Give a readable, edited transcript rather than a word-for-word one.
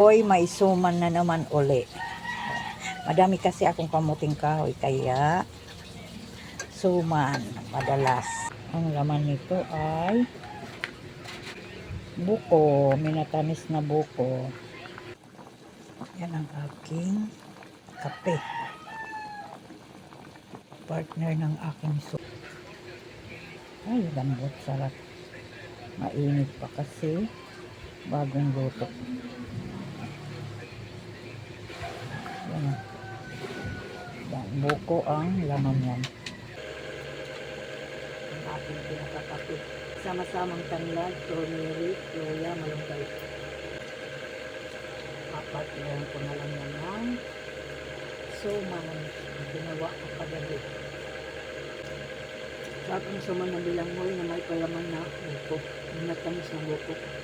Hoy, may suman na naman uli. Madami kasi akong kamuting kahoy, kaya suman madalas. Ang laman nito ay buko, minatamis na buko. Yan ang aking kape. Partner ng aking soup. Ay, lambot, sarap. Mainit pa kasi bagong luto. Yan. Yan, buko ang laman yan. Ang ating pinakakape. Sama-samang tanlad, turmeric, luya, malunggay. Apat lang ko na lang yan ng suman. Ginawa ko kagabi. Sa akong suman na bilanghoy na may palaman na buko. Minatamis na buko.